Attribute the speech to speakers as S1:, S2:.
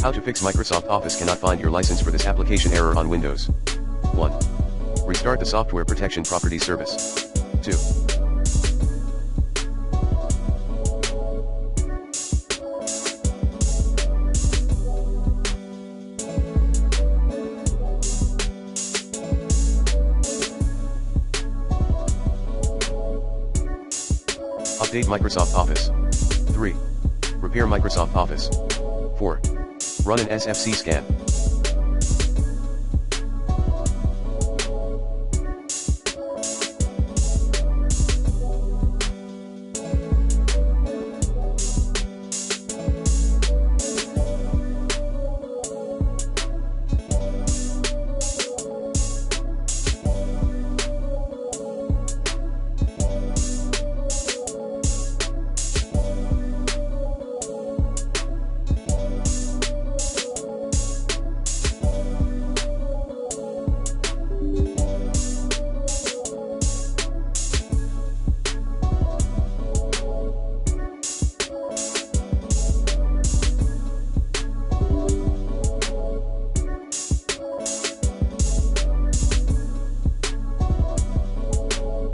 S1: How to fix Microsoft Office cannot find your license for this application error on Windows. 1. Restart the Software Protection Property Service. 2. Update Microsoft Office. 3. Repair Microsoft Office. 4. Run an SFC scan.